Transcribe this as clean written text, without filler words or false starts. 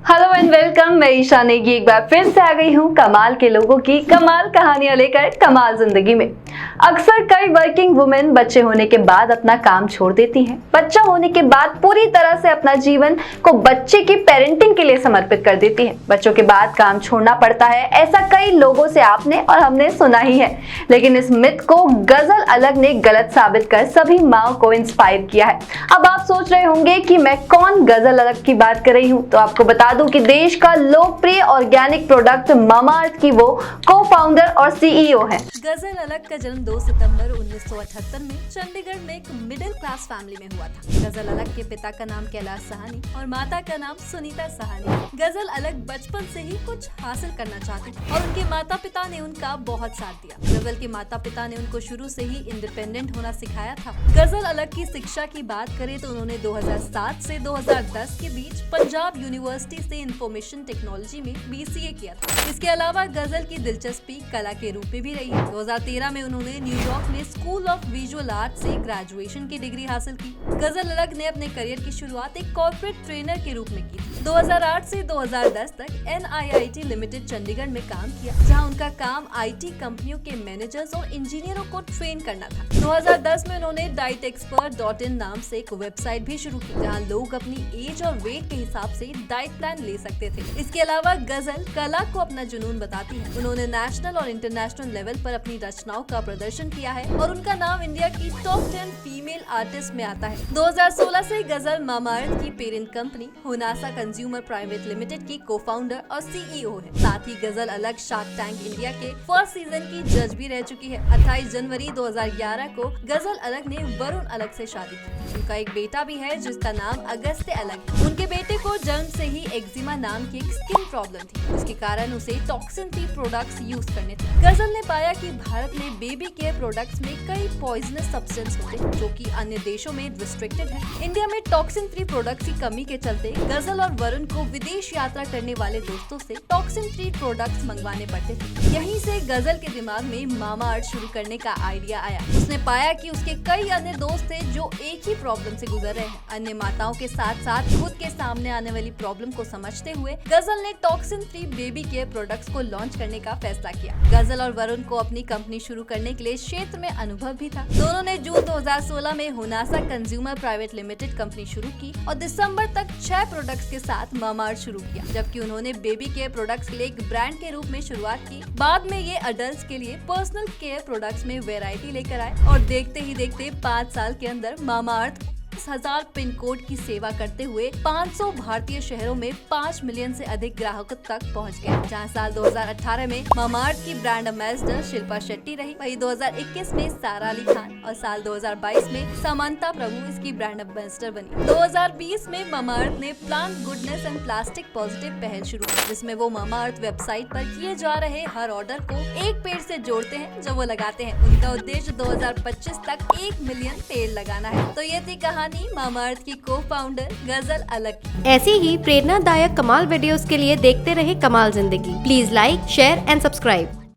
Hello and welcome. मैं ईशा नेगी एक बार फिर से आ गई हूँ कमाल के लोगों की कमाल कहानियां लेकर कमाल जिंदगी में। अक्सर कई वर्किंग वुमेन बच्चे होने के बाद अपना काम छोड़ देती हैं। बच्चा होने के बाद पूरी तरह से अपना जीवन को बच्चे की पेरेंटिंग के लिए समर्पित कर देती हैं। बच्चों के बाद काम छोड़ना पड़ता है, ऐसा कई लोगों से आपने और हमने सुना ही है। लेकिन इस मिथ को गजल अलग ने गलत साबित कर सभी माओ को इंस्पायर किया है। अब आप सोच रहे होंगे कि मैं कौन गजल अलग की बात कर रही हूँ, तो आपको बता दूं कि देश का लोकप्रिय ऑर्गेनिक प्रोडक्ट मामाअर्थ की वो को-फाउंडर और सीईओ हैं। गजल अलग का जन्म 2 सितंबर 1978 में चंडीगढ़ में एक मिडिल क्लास फैमिली में हुआ था। गजल अलग के पिता का नाम कैलाश साहनी और माता का नाम सुनीता साहनी। गजल अलग बचपन से ही कुछ हासिल करना चाहती थी और उनके माता पिता ने उनका बहुत साथ दिया। गजल के माता पिता ने उनको शुरू से ही इंडिपेंडेंट होना सिखाया था। गजल अलग की शिक्षा की बात करें तो उन्होंने 2007 से 2010 के बीच पंजाब यूनिवर्सिटी से इंफॉर्मेशन टेक्नोलॉजी में BCA किया था। इसके अलावा गजल की दिलचस्पी कला के रूप में भी रही है। 2013 में उन्होंने न्यूयॉर्क में स्कूल ऑफ विजुअल आर्ट से ग्रेजुएशन की डिग्री हासिल की। गजल अलग ने अपने करियर की शुरुआत एक कॉर्पोरेट ट्रेनर के रूप में की। 2008 से 2010 तक NIIT लिमिटेड चंडीगढ़ में काम किया, जहां उनका काम IT कंपनियों के मैनेजर्स और इंजीनियरों को ट्रेन करना था। 2010 में उन्होंने dietexpert.in नाम से एक वेबसाइट भी शुरू की, जहां लोग अपनी एज और वेट के हिसाब से डाइट प्लान ले सकते थे। इसके अलावा गजल कला को अपना जुनून बताती है। उन्होंने नेशनल और इंटरनेशनल लेवल पर अपनी रचनाओं का प्रदर्शन किया है और उनका नाम इंडिया की टॉप 10 फीमेल आर्टिस्ट में आता है। 2016 से गजल मामाअर्थ की parent company Honasa consumer private limited की को-फाउंडर और सीईओ है। साथ ही गजल अलग शार्क टैंक इंडिया के फर्स्ट सीजन की जज भी रह चुकी है। 28 जनवरी 2011 को गजल अलग ने वरुण अलग से शादी की। उनका एक बेटा भी है जिसका नाम अगस्त्य अलग है। उनके बेटे को जन्म से ही एक्जिमा नाम की एक स्किन प्रॉब्लम थी, जिसके कारण उसे टॉक्सिन फ्री प्रोडक्ट्स यूज करने थे। गजल ने पाया कि भारत में बेबी केयर प्रोडक्ट्स में कई पॉइजनस सब्सटेंस होते हैं, जो कि अन्य देशों में रिस्ट्रिक्टेड है। इंडिया में टॉक्सिन फ्री प्रोडक्ट्स की कमी के चलते गजल और वरुण को विदेश यात्रा करने वाले दोस्तों से टॉक्सिन फ्री प्रोडक्ट्स मंगवाने पड़ते थे। यहीं से गजल के दिमाग में मामाअर्थ शुरू करने का आइडिया आया। उसने पाया कि उसके कई अन्य दोस्त थे जो एक ही प्रॉब्लम से गुजर रहे हैं। अन्य माताओं के साथ साथ खुद के सामने आने वाली प्रॉब्लम को समझते हुए गजल ने toxin free baby care products को लॉन्च करने का फैसला किया। गजल और वरुण को अपनी कंपनी शुरू करने के लिए क्षेत्र में अनुभव भी था। दोनों ने जून 2016 में Honasa consumer private limited company शुरू की और दिसंबर तक 6 प्रोडक्ट्स के साथ मामाअर्थ शुरू किया, जबकि उन्होंने बेबी केयर प्रोडक्ट्स के लिए एक ब्रांड के रूप में शुरुआत की। बाद में ये अडल्ट्स के लिए पर्सनल केयर प्रोडक्ट्स में वैरायटी लेकर आए और देखते ही देखते 5 साल के अंदर मामाअर्थ 10,000 पिन कोड की सेवा करते हुए 500 भारतीय शहरों में 5 मिलियन से अधिक ग्राहकों तक पहुंच गया। जहां साल 2018 में मामाअर्थ की ब्रांड एम्बेसडर शिल्पा शेट्टी रही, वहीं 2021 में सारा अली खान और साल 2022 में समंता प्रभु इसकी ब्रांड एम्बेसडर बनी। 2020 में मामाअर्थ ने plant goodness and plastic positive पहल शुरू की, जिसमें वो मामाअर्थ वेबसाइट पर किए जा रहे हर ऑर्डर को एक पेड़ से जोड़ते हैं जो वो लगाते हैं। उनका उद्देश्य 2025 तक 1 मिलियन पेड़ लगाना है। तो ये थी कहानी मामाअर्थ की को-फाउंडर गजल अलग। ऐसी ही प्रेरणादायक कमाल वीडियोस के लिए देखते रहे कमाल जिंदगी। Please like, share and subscribe.